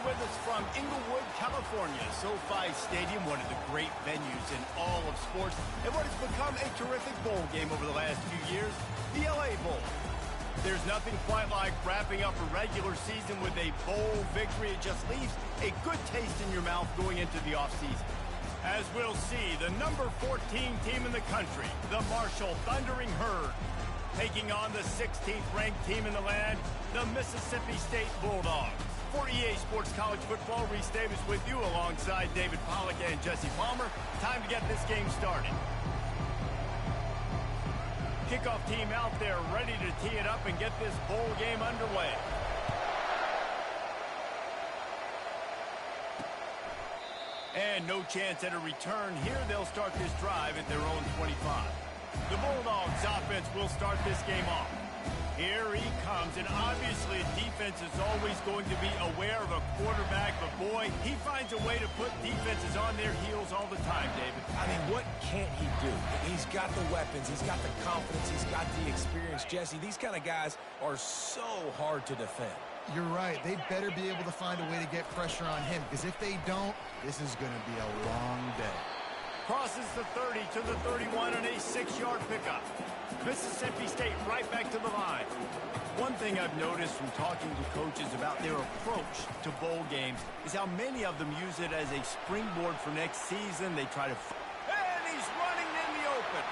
with us from Inglewood, California. SoFi Stadium, one of the great venues in all of sports, and what has become a terrific bowl game over the last few years, the LA Bowl. There's nothing quite like wrapping up a regular season with a bowl victory. It just leaves a good taste in your mouth going into the offseason. As we'll see, the number 14 team in the country, the Marshall Thundering Herd, taking on the 16th ranked team in the land, the Mississippi State Bulldogs. For EA Sports College Football, Reese Davis with you alongside David Pollack and Jesse Palmer. Time to get this game started. Kickoff team out there ready to tee it up and get this bowl game underway. And no chance at a return here. They'll start this drive at their own 25. The Bulldogs offense will start this game off. Here he comes, and obviously defense is always going to be aware of a quarterback, but boy, he finds a way to put defenses on their heels all the time, David. I mean, what can't he do? He's got the weapons, he's got the confidence, he's got the experience. Jesse, these kind of guys are so hard to defend. You're right. They better be able to find a way to get pressure on him, because if they don't, this is going to be a long day. Crosses the 30 to the 31 on a 6-yard pickup. Mississippi State right back to the line. One thing I've noticed from talking to coaches about their approach to bowl games is how many of them use it as a springboard for next season. They try to... And he's running in the open.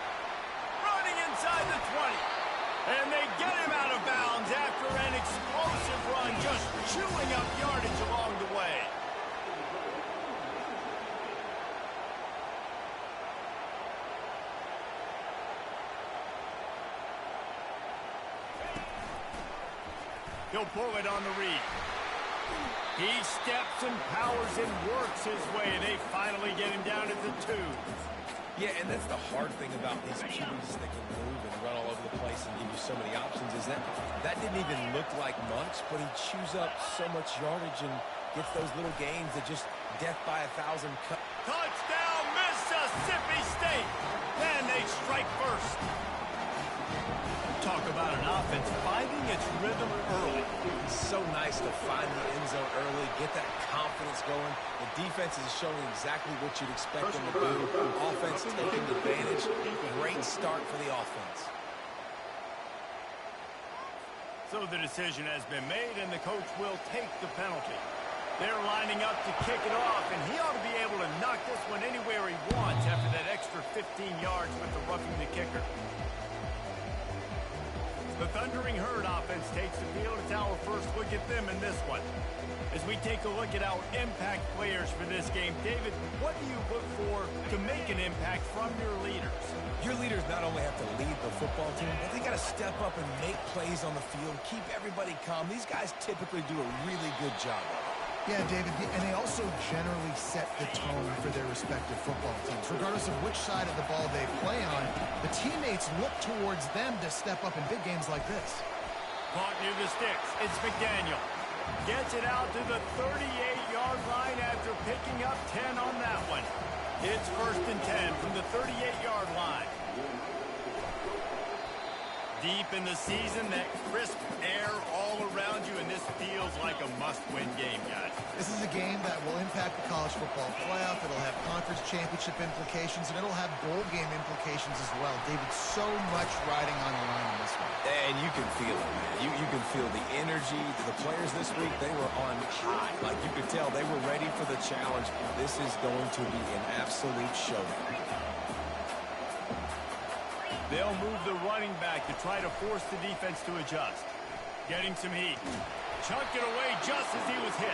Running inside the 20. And they get him out of bounds after an explosive run, just chewing up yardage along the way. He'll pull it on the read. He steps and powers and works his way. They finally get him down at the 2. Yeah, and that's the hard thing about these QBs that can move and run all over the place and give you so many options is that didn't even look like much, but he chews up so much yardage and gets those little gains that just death by 1,000 cut. Touchdown, Mississippi State! And they strike first. Talk about an offense finding its rhythm early. It's so nice to find the end zone early, get that confidence going. The defense is showing exactly what you'd expect them to do. Offense taking advantage. Great start for the offense. So the decision has been made, and the coach will take the penalty. They're lining up to kick it off, and he ought to be able to knock this one anywhere he wants after that extra 15 yards with the roughing the kicker. The Thundering Herd offense takes the field. It's our first look at them in this one. As we take a look at our impact players for this game, David, what do you look for to make an impact from your leaders? Your leaders not only have to lead the football team, but they got to step up and make plays on the field, keep everybody calm. These guys typically do a really good job of it. Yeah, David, and they also generally set the tone for their respective football teams. Regardless of which side of the ball they play on, the teammates look towards them to step up in big games like this. Caught near the sticks. It's McDaniel. Gets it out to the 38-yard line after picking up 10 on that one. It's 1st and 10 from the 38-yard line. Deep in the season, that crisp air all around you, and this feels like a must-win game, guys. This is a game that will impact the college football playoff. It'll have conference championship implications, and it'll have bowl game implications as well. David, so much riding on the line in this one. And you can feel it, man. You can feel the energy. The players this week, they were on high. Like you could tell, they were ready for the challenge. This is going to be an absolute showdown. They'll move the running back to try to force the defense to adjust. Getting some heat. Chunked it away just as he was hit.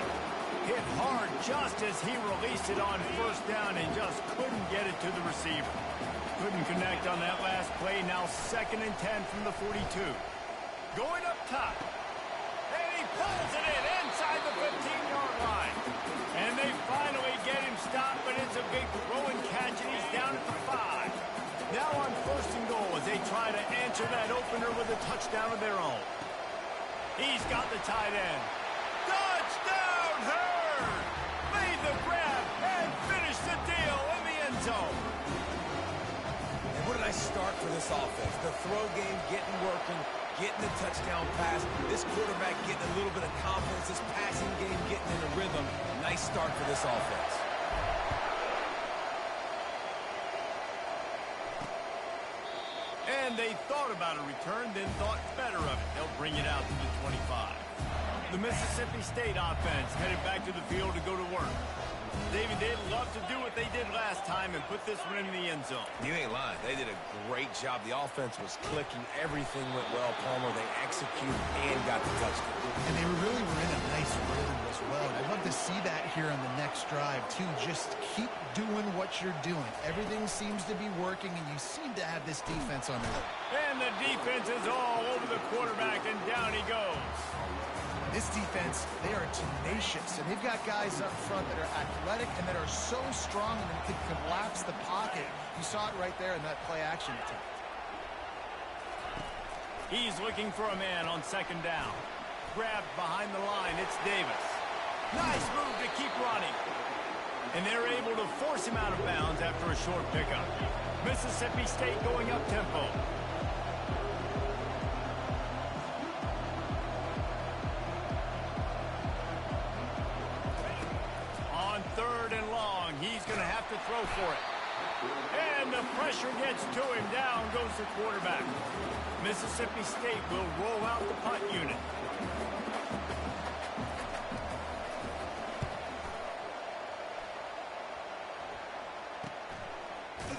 Hit hard just as he released it on 1st down and just couldn't get it to the receiver. Couldn't connect on that last play. Now 2nd and 10 from the 42. Going up top. And he pulls it in inside the 15-yard line. And they finally get him stopped, but it's a big throw and catch, and he's down at the 5. Now on 1st and goal as they try to answer that opener with a touchdown of their own. He's got the tight end. Touchdown, Herd! Made the grab and finished the deal in the end zone. And what a nice start for this offense. The throw game getting working. getting the touchdown pass. This quarterback getting a little bit of confidence. This passing game getting in a rhythm. Nice start for this offense. And they thought about a return, then thought better of it. They'll bring it out to the 25. The Mississippi State offense headed back to the field to go to work. David, they'd love to do what they did last time and put this one in the end zone. You ain't lying. They did a great job. The offense was clicking. Everything went well, Palmer. They executed and got the touchdown. And they really were in a nice rhythm as well. And I'd love to see that here on the next drive, too. Just keep doing what you're doing. Everything seems to be working, and you seem to have this defense on the road. And the defense is all over the quarterback, and down he goes. This defense, they are tenacious, and they've got guys up front that are athletic and that are so strong and can collapse the pocket. You saw it right there in that play-action attempt. He's looking for a man on second down. Grabbed behind the line, it's Davis. Nice move to keep running. And they're able to force him out of bounds after a short pickup. Mississippi State going up tempo. To throw for it. And the pressure gets to him. Down goes the quarterback. Mississippi State will roll out the punt unit.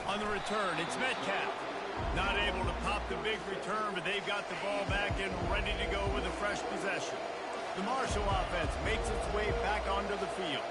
On the return, it's Metcalf. Not able to pop the big return, but they've got the ball back and ready to go with a fresh possession. The Marshall offense makes its way back onto the field.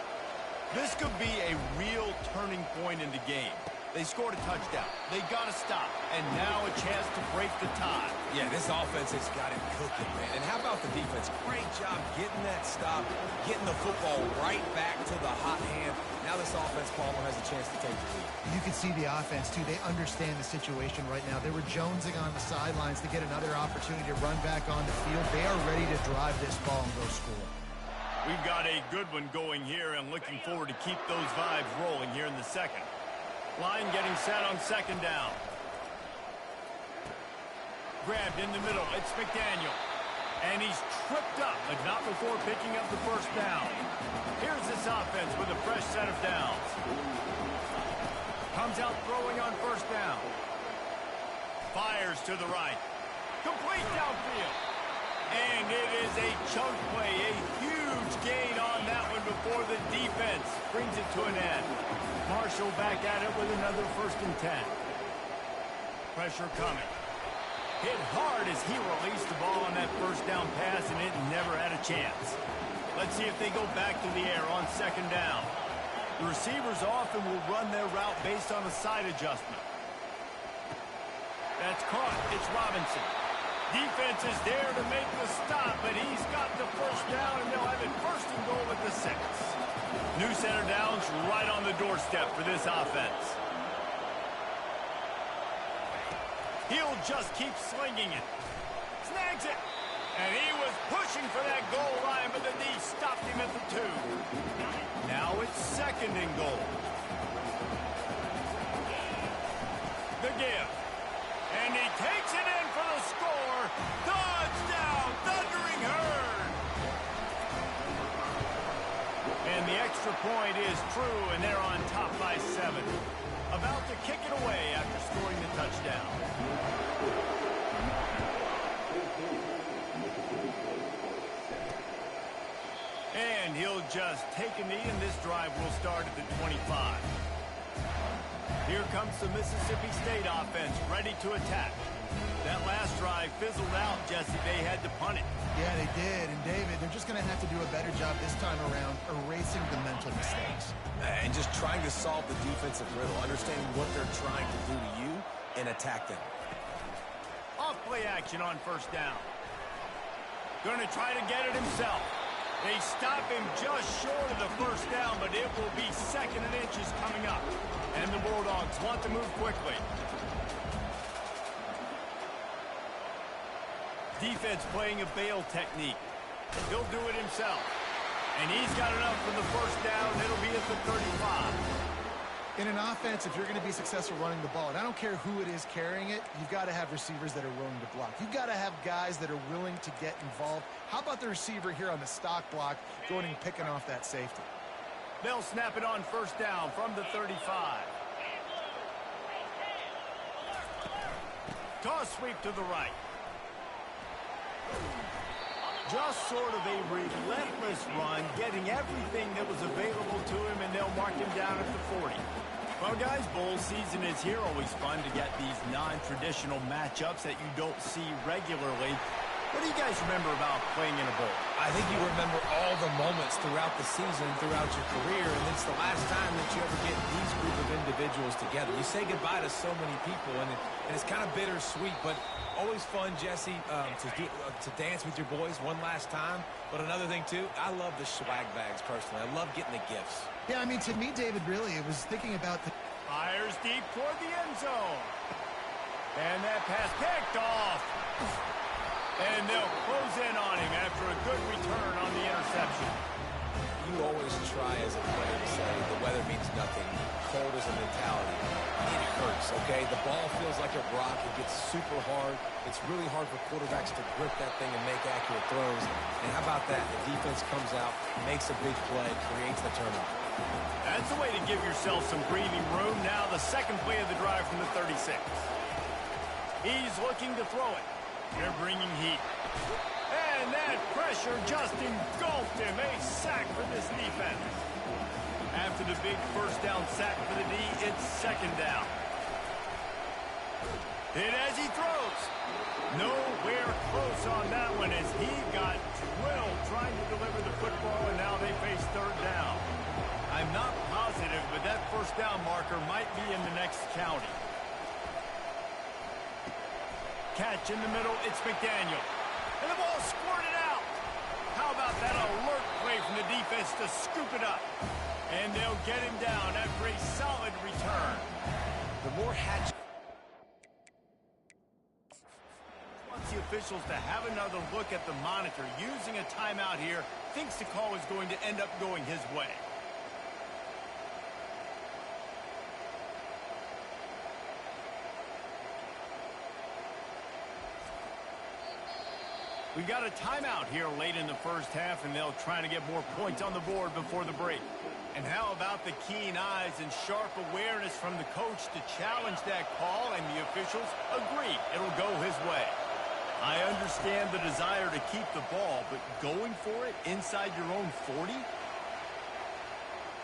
This could be a real turning point in the game. They scored a touchdown. They got to stop. And now a chance to break the tie. Yeah, this offense has got it cooking, man. And how about the defense? Great job getting that stop, getting the football right back to the hot hand. Now this offense, Palmer, has a chance to take the lead. You can see the offense, too. They understand the situation right now. They were jonesing on the sidelines to get another opportunity to run back on the field. They are ready to drive this ball and go score. We've got a good one going here and looking forward to keep those vibes rolling here in the second. Line getting set on second down. Grabbed in the middle. It's McDaniel. And he's tripped up, but not before picking up the first down. Here's this offense with a fresh set of downs. Comes out throwing on first down. Fires to the right. Complete downfield. And it is a chunk play, a huge gain on that one before the defense brings it to an end. Marshall back at it with another 1st and 10. Pressure coming. Hit hard as he released the ball on that first down pass, and it never had a chance. Let's see if they go back to the air on second down. The receivers often will run their route based on a side adjustment. That's caught. It's Robinson. Defense is there to make the stop, but he's got the first down, and they'll have it 1st and goal at the 6. New center downs right on the doorstep for this offense. He'll just keep slinging it. Snags it. And he was pushing for that goal line, but the knee stopped him at the 2. Now it's 2nd and goal. The give. And he takes it in for the score. Touchdown, Thundering Herd. And the extra point is true, and they're on top by 7. About to kick it away after scoring the touchdown. And he'll just take a knee, and this drive will start at the 25. Here comes the Mississippi State offense, ready to attack. That last drive fizzled out, Jesse. They had to punt it. Yeah, they did. And, David, they're just going to have to do a better job this time around erasing the mental mistakes. And just trying to solve the defensive riddle, understanding what they're trying to do to you and attack them. Off play action on first down. Going to try to get it himself. They stop him just short of the first down, but it will be 2nd and inches coming up. And the Bulldogs want to move quickly. Defense playing a bail technique. He'll do it himself. And he's got enough for the first down. It'll be at the 35. In an offense, if you're going to be successful running the ball, and I don't care who it is carrying it, you've got to have receivers that are willing to block. You've got to have guys that are willing to get involved. How about the receiver here on the stock block going and picking off that safety? They'll snap it on first down from the 35. Toss sweep to the right. Just sort of a relentless run, getting everything that was available to him, and they'll mark him down at the 40. Well, guys, bowl season is here. Always fun to get these non-traditional matchups that you don't see regularly. What do you guys remember about playing in a bowl? I think you remember all the moments throughout the season, throughout your career, and it's the last time that you ever get these group of individuals together. You say goodbye to so many people, and it's kind of bittersweet, but always fun, Jesse, to dance with your boys one last time. But another thing, too, I love the swag bags, personally. I love getting the gifts. Yeah, I mean, to me, David, really, it was thinking about the... Fires deep toward the end zone. And that pass picked off. And they'll close in on him after a good return on the interception. You always try as a player to say the weather means nothing. Cold is a mentality. It hurts, okay? The ball feels like a rock. It gets super hard. It's really hard for quarterbacks to grip that thing and make accurate throws. And how about that? The defense comes out, makes a big play, creates the turnover. That's the way to give yourself some breathing room. Now the second play of the drive from the 36. He's looking to throw it. They're bringing heat. And that pressure just engulfed him. A sack for this defense. After the big first down sack for the D, it's second down. Hit as he throws. Nowhere close on that one as he got drilled trying to deliver the football, and now they face third down. I'm not positive, but that first down marker might be in the next county. Catch in the middle, it's McDaniel. And the ball squirted out. How about that alert play from the defense to scoop it up? And they'll get him down after a solid return. The more hatch... Wants the officials to have another look at the monitor. Using a timeout here, thinks the call is going to end up going his way. We've got a timeout here late in the first half, and they'll try to get more points on the board before the break. And how about the keen eyes and sharp awareness from the coach to challenge that call, and the officials agree it'll go his way. I understand the desire to keep the ball, but going for it inside your own 40?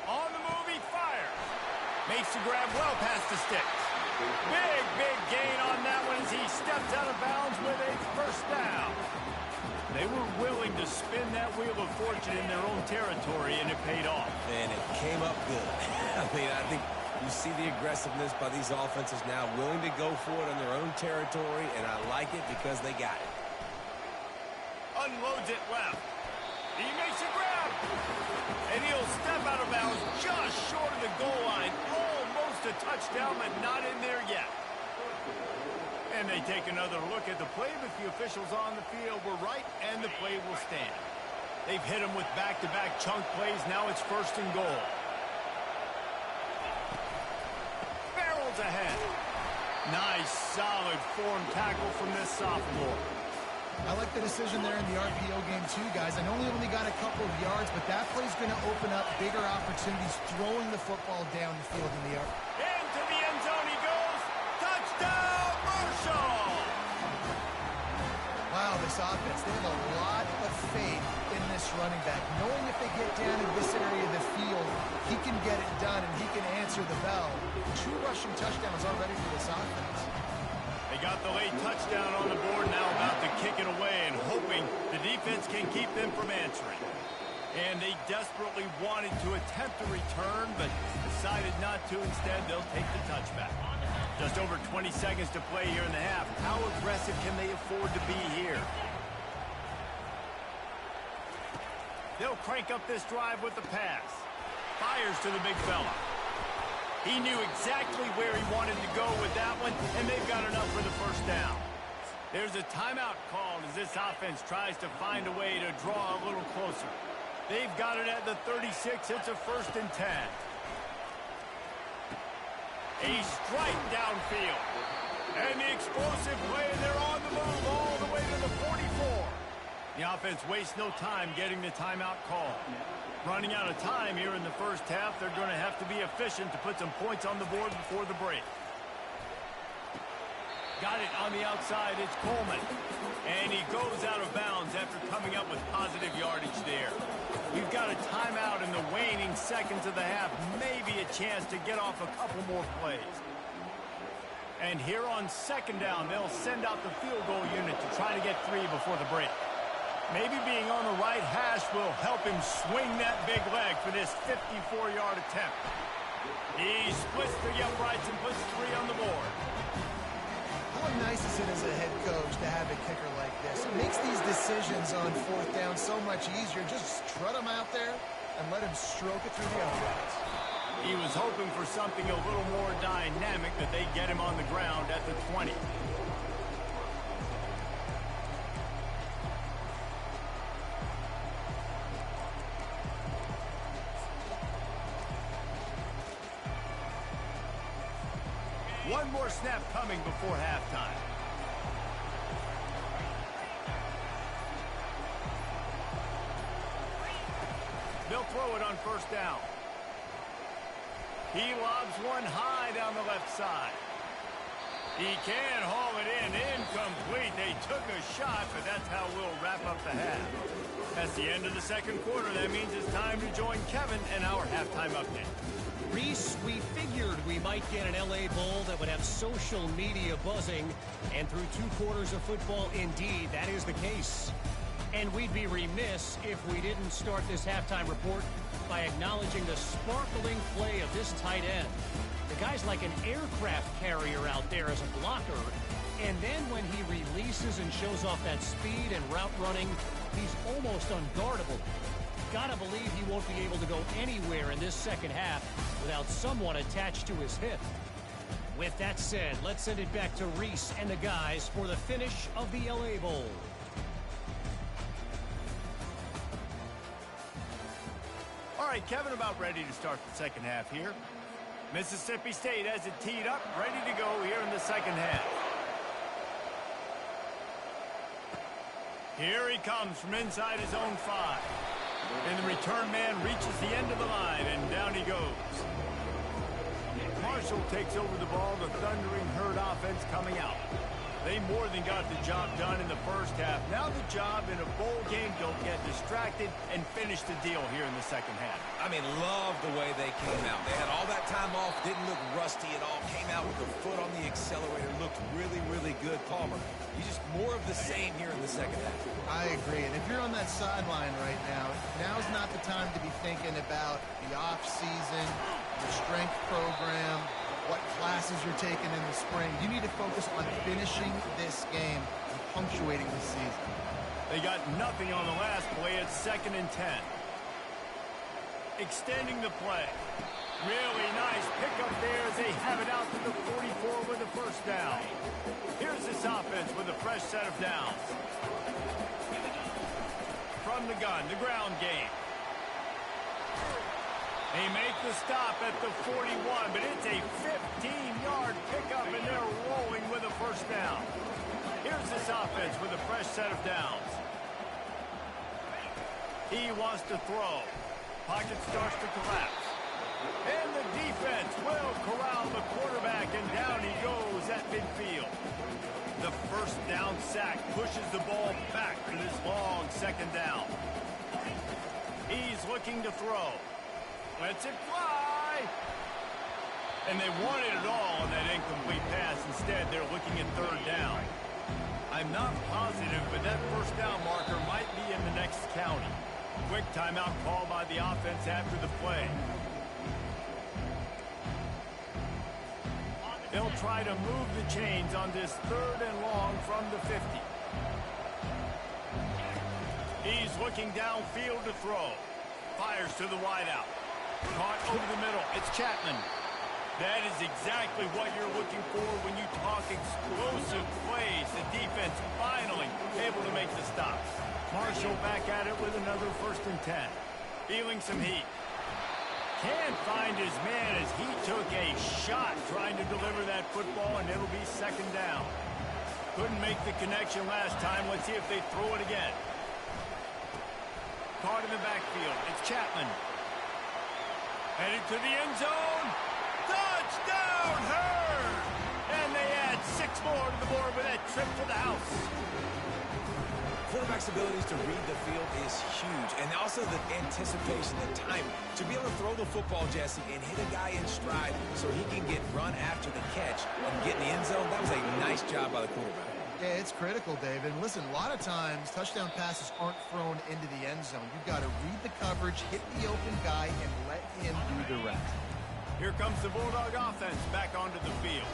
On the move, he fires. Makes the grab well past the sticks. Big gain on that one as he steps out of bounds with a first down. They were willing to spin that wheel of fortune in their own territory, and it paid off. And it came up good. I mean, I think you see the aggressiveness by these offenses now, willing to go for it in their own territory, and I like it because they got it. Unloads it left. He makes a grab. And he'll step out of bounds just short of the goal line. Almost a touchdown, but not in there yet. And they take another look at the play, but the officials on the field were right, and the play will stand. They've hit him with back-to-back chunk plays. Now it's first and goal. Barrels ahead. Nice, solid form tackle from this sophomore. I like the decision there in the RPO game too, guys. I know he only got a couple of yards, but that play's going to open up bigger opportunities throwing the football down the field in the air. Into the end zone he goes. Touchdown, Marshall! Wow, this offense, they have a lot of faith in this running back. Knowing if they get down in this area of the field, he can get it done and he can answer the bell. 2 rushing touchdowns already for this offense. They got the late touchdown on the board, now about to kick it away and hoping the defense can keep them from answering. And they desperately wanted to attempt a return, but decided not to. Instead, they'll take the touchback. Just over 20 seconds to play here in the half. How aggressive can they afford to be here? They'll crank up this drive with the pass. Fires to the big fella. He knew exactly where he wanted to go with that one, and they've got enough for the first down. There's a timeout called as this offense tries to find a way to draw a little closer. They've got it at the 36. It's a 1st and 10. A strike downfield. And the explosive play, and they're on the move all the way to the 44. The offense wastes no time getting the timeout call. Running out of time here in the first half, they're going to have to be efficient to put some points on the board before the break. Got it on the outside, it's Coleman. And he goes out of bounds after coming up with positive yardage there. We've got a timeout in the waning seconds of the half. Maybe a chance to get off a couple more plays. And here on second down, they'll send out the field goal unit to try to get 3 before the break. Maybe being on the right hash will help him swing that big leg for this 54-yard attempt. He splits the uprights and puts 3 on the board. How nice is it as a head coach to have a kicker like this? It makes these decisions on fourth down so much easier. Just strut him out there and let him stroke it through the uprights. He was hoping for something a little more dynamic, that they get him on the ground at the 20. One more snap coming before halftime. They'll throw it on first down. He lobs one high down the left side. He can haul it in. Incomplete. They took a shot, but that's how we'll wrap up the half. That's the end of the second quarter. That means it's time to join Kevin and our halftime update. Reese, we figured we might get an LA Bowl that would have social media buzzing, and through 2 quarters of football, indeed, that is the case. And we'd be remiss if we didn't start this halftime report by acknowledging the sparkling play of this tight end. The guy's like an aircraft carrier out there as a blocker, and then when he releases and shows off that speed and route running, he's almost unguardable. Gotta believe he won't be able to go anywhere in this second half without someone attached to his hip. With that said, let's send it back to Reese and the guys for the finish of the LA Bowl. All right, Kevin, about ready to start the second half here. Mississippi State has it teed up, ready to go here in the second half. Here he comes from inside his own 5. And the return man reaches the end of the line, and down he goes. Marshall takes over the ball, the Thundering Herd offense coming out. They more than got the job done in the first half. Now the job in a bowl game, don't get distracted and finish the deal here in the second half. I mean, love the way they came out. They had all that time off, didn't look rusty at all, came out with the foot on the accelerator, looked really, really good. Palmer, you just more of the same here in the second half. I agree, and if you're on that sideline right now, now's not the time to be thinking about the off-season, the strength program, what classes you're taking in the spring. You need to focus on finishing this game and punctuating the season. They got nothing on the last play. It's 2nd and 10. Extending the play. Really nice pickup there as they have it out to the 44 with a first down. Here's this offense with a fresh set of downs. From the gun, the ground game. They make the stop at the 41, but it's a 15-yard pickup, and they're rolling with a first down. Here's this offense with a fresh set of downs. He wants to throw. Pocket starts to collapse. And the defense will corral the quarterback, and down he goes at midfield. The first down sack pushes the ball back for this long second down. He's looking to throw. Lets it fly. And they wanted it all on that incomplete pass. Instead, they're looking at third down. I'm not positive, but that first down marker might be in the next county. Quick timeout call by the offense after the play. They'll try to move the chains on this 3rd and long from the 50. He's looking downfield to throw. Fires to the wideout. Caught over the middle. It's Chapman. That is exactly what you're looking for when you talk explosive plays. The defense finally able to make the stops. Marshall back at it with another 1st and 10. Feeling some heat. Can't find his man as he took a shot trying to deliver that football, and it'll be second down. Couldn't make the connection last time. Let's see if they throw it again. Caught in the backfield. It's Chapman. Headed to the end zone. Touchdown, Hurd! And they add 6 more to the board with that trip to the house. Quarterback's abilities to read the field is huge, and also the anticipation, the timing. To be able to throw the football, Jesse, and hit a guy in stride so he can get run after the catch and get in the end zone, that was a nice job by the quarterback. Yeah, it's critical, David. And listen, a lot of times, touchdown passes aren't thrown into the end zone. You've got to read the coverage, hit the open guy, and let him do the rest. Here comes the Bulldog offense back onto the field.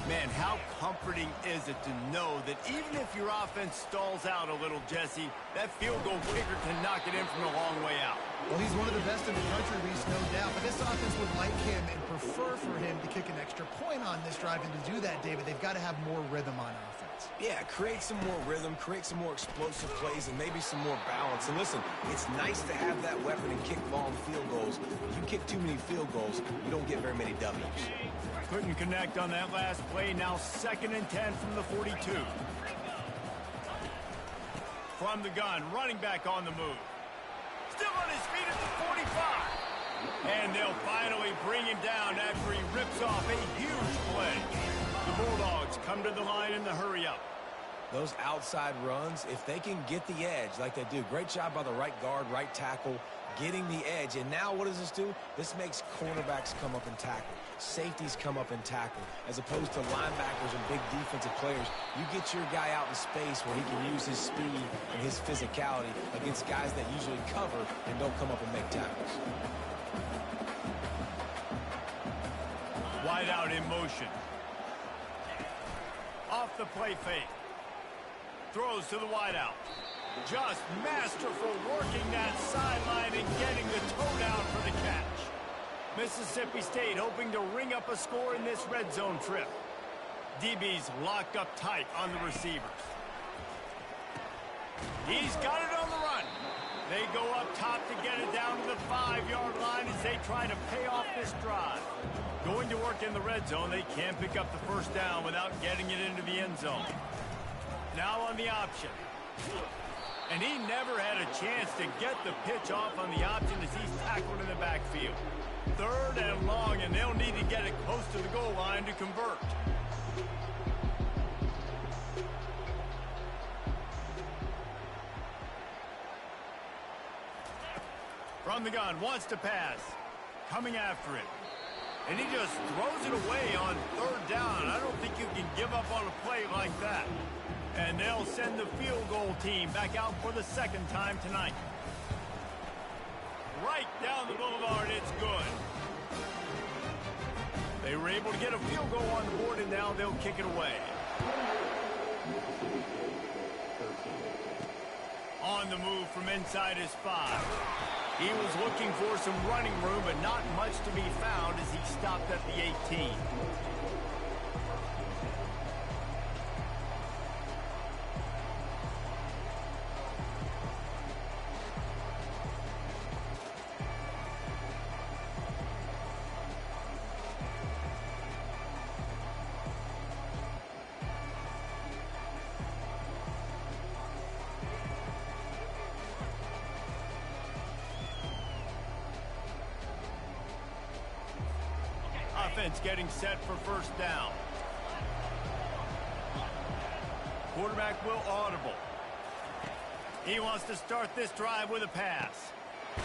Man, how comforting is it to know that even if your offense stalls out a little, Jesse, that field goal kicker can knock it in from a long way out. Well, he's one of the best in the country, Reese, no doubt. But this offense would like him and prefer for him to kick an extra point on this drive. And to do that, David, they've got to have more rhythm on offense. Yeah, create some more rhythm, create some more explosive plays, and maybe some more balance. And listen, it's nice to have that weapon and kick long field goals. If you kick too many field goals, you don't get very many W's. Couldn't connect on that last play. Now 2nd and 10 from the 42. From the gun, running back on the move. Still on his feet at the 45. And they'll finally bring him down after he rips off a huge play. The Bulldogs come to the line in the hurry-up. Those outside runs, if they can get the edge like they do, great job by the right guard, right tackle, getting the edge. And now what does this do? This makes cornerbacks come up and tackle. Safeties come up and tackle. As opposed to linebackers and big defensive players, you get your guy out in space where he can use his speed and his physicality against guys that usually cover and don't come up and make tackles. Wide out in motion. Off the play fake. Throws to the wideout. Just masterful working that sideline and getting the toe down for the catch. Mississippi State hoping to ring up a score in this red zone trip. DB's locked up tight on the receivers. He's got it on the run. They go up top to get it down to the 5-yard line as they try to pay off this drive. Going to work in the red zone, they can't pick up the first down without getting it into the end zone. Now on the option. And he never had a chance to get the pitch off on the option as he's tackled in the backfield. 3rd and long, and they'll need to get it close to the goal line to convert. From the gun, wants to pass. Coming after it. And he just throws it away on 3rd down. I don't think you can give up on a play like that. And they'll send the field goal team back out for the 2nd time tonight. Right down the boulevard, it's good. They were able to get a field goal on the board, and now they'll kick it away. On the move from inside his 5. He was looking for some running room, but not much to be found as he stopped at the 18. Offense getting set for 1st down. Quarterback will audible. He wants to start this drive with a pass.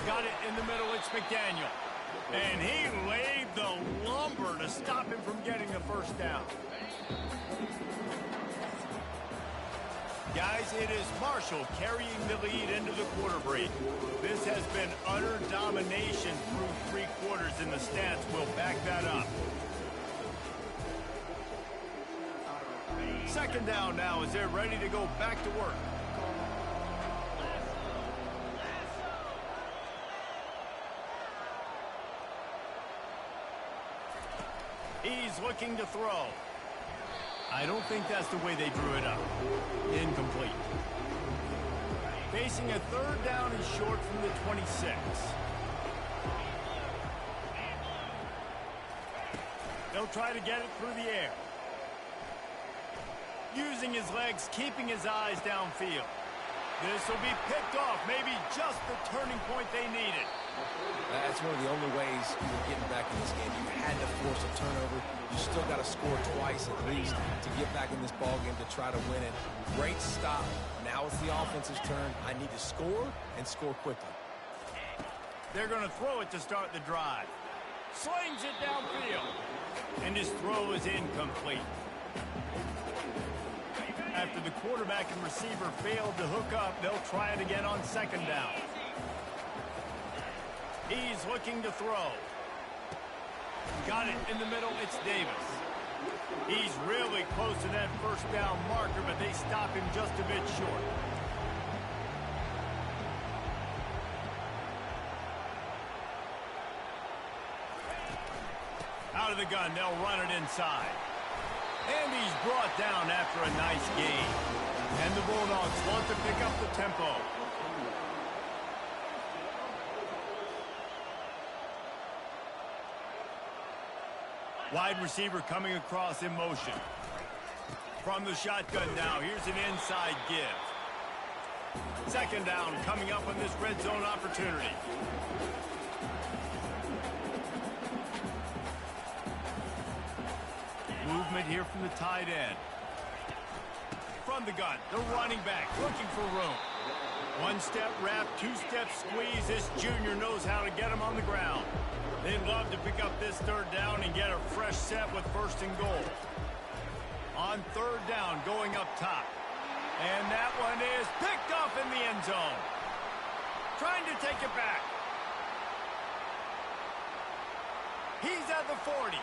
Got it in the middle, it's McDaniel. And he laid the lumber to stop him from getting the 1st down. Guys, it is Marshall carrying the lead into the quarter break. This has been utter domination through 3 quarters, and the stats will back that up. 2nd down now as they're ready to go back to work. He's looking to throw. I don't think that's the way they drew it up. Incomplete. Facing a 3rd down and short from the 26. They'll try to get it through the air. Using his legs, keeping his eyes downfield. This will be picked off, maybe just the turning point they needed. That's one of the only ways you were getting back in this game. You had to force a turnover. You still got to score twice at least to get back in this ball game to try to win it. Great stop. Now it's the offense's turn. I need to score and score quickly. They're going to throw it to start the drive. Slings it downfield. And his throw is incomplete. After the quarterback and receiver failed to hook up, they'll try it again on second down. He's looking to throw. Got it in the middle. It's Davis. He's really close to that first down marker, but they stop him just a bit short. Out of the gun, they'll run it inside. And he's brought down after a nice gain. And the Bulldogs want to pick up the tempo. Wide receiver coming across in motion. From the shotgun now, here's an inside give. Second down coming up on this red zone opportunity. Movement here from the tight end. From the gun, the running back looking for room. One-step wrap, two-step squeeze. This junior knows how to get him on the ground. They'd love to pick up this third down and get a fresh set with first and goal. On third down, going up top. And that one is picked off in the end zone. Trying to take it back. He's at the 40.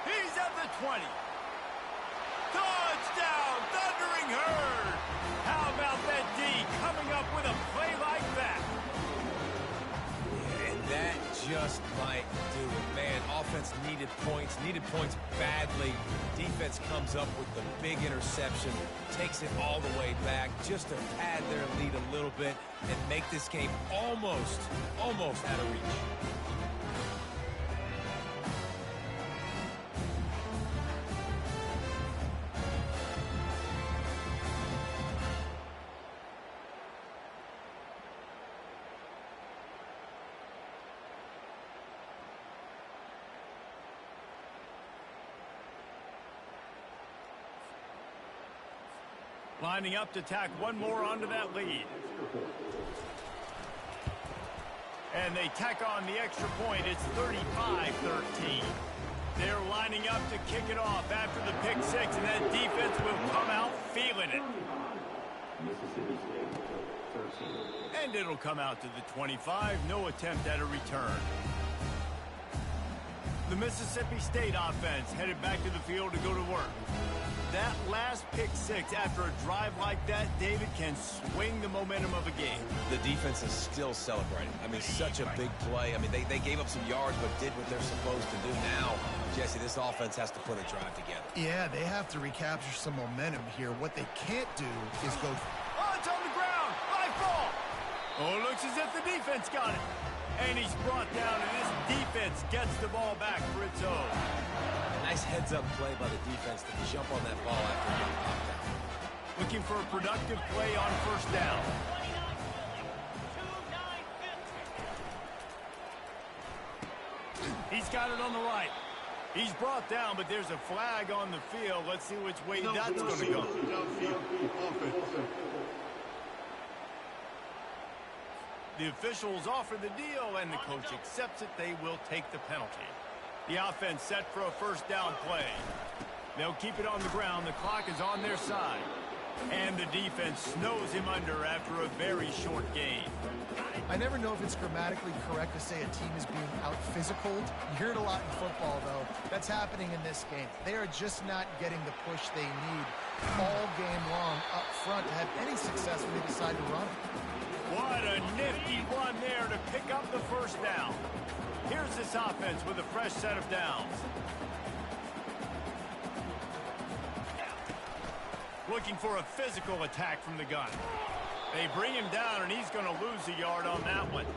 He's at the 20. Touchdown, Thundering Herd. How about that D coming up with a play like that? And that just might do it. Man, offense needed points badly. Defense comes up with the big interception, takes it all the way back just to pad their lead a little bit and make this game almost out of reach. Lining up to tack one more onto that lead. And they tack on the extra point. It's 35-13. They're lining up to kick it off after the pick six, and that defense will come out feeling it. And it'll come out to the 25. No attempt at a return. The Mississippi State offense headed back to the field to go to work. That last pick six after a drive like that, David, can swing the momentum of a game. The defense is still celebrating. I mean, such a big play. I mean, they gave up some yards but did what they're supposed to do. Now, Jesse, this offense has to put a drive together. Yeah, they have to recapture some momentum here. What they can't do is go... Oh, it's on the ground. High ball. Oh, it looks as if the defense got it. And he's brought down, and this defense gets the ball back for its own. Nice heads-up play by the defense to jump on that ball after getting popped out. Looking for a productive play on first down. He's got it on the right. He's brought down, but there's a flag on the field. Let's see which way that's going to go. The officials offer the deal, and the coach accepts it. They will take the penalty. The offense set for a first down play. They'll keep it on the ground. The clock is on their side. And the defense snows him under after a very short game. I never know if it's grammatically correct to say a team is being out-physicaled. You hear it a lot in football, though. That's happening in this game. They are just not getting the push they need all game long up front to have any success when they decide to run it. What a nifty run there to pick up the first down. Here's this offense with a fresh set of downs. Looking for a physical attack from the gun. They bring him down, and he's going to lose a yard on that one.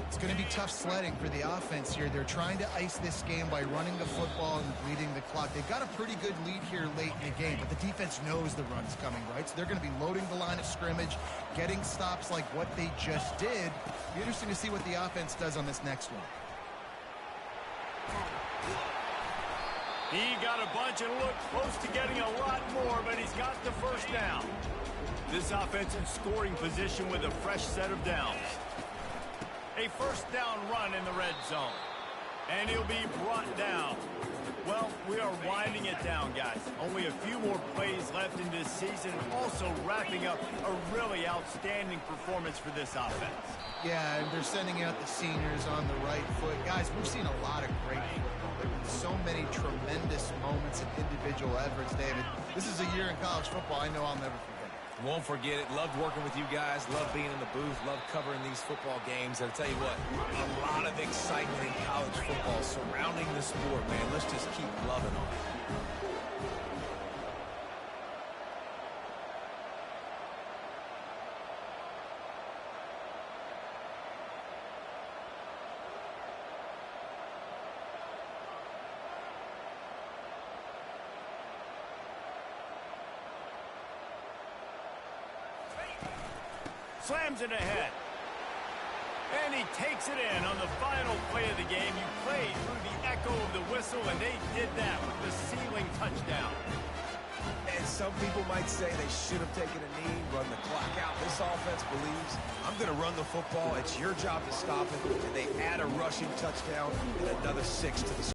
It's going to be tough sledding for the offense here. They're trying to ice this game by running the football and bleeding the clock. They've got a pretty good lead here late in the game, but the defense knows the run's coming, right? So they're going to be loading the line of scrimmage, getting stops like what they just did. Be interesting to see what the offense does on this next one. He got a bunch and looked close to getting a lot more, but he's got the first down. This offense in scoring position with a fresh set of downs. A first down run in the red zone. And he'll be brought down. Well, we are winding it down, guys. Only a few more plays left in this season, and also wrapping up a really outstanding performance for this offense. Yeah, and they're sending out the seniors on the right foot. Guys, we've seen a lot of great football. There have been so many tremendous moments and individual efforts, David. This is a year in college football I know I'll never forget. Won't forget it. Loved working with you guys. Loved being in the booth. Loved covering these football games. And I'll tell you what, a lot of excitement in college football surrounding the sport, man. Let's just keep loving on it. Slams it ahead. And he takes it in on the final play of the game. You played through the echo of the whistle, and they did that with the ceiling touchdown. And some people might say they should have taken a knee, run the clock out. This offense believes, I'm going to run the football. It's your job to stop it. And they add a rushing touchdown and another 6 to the score.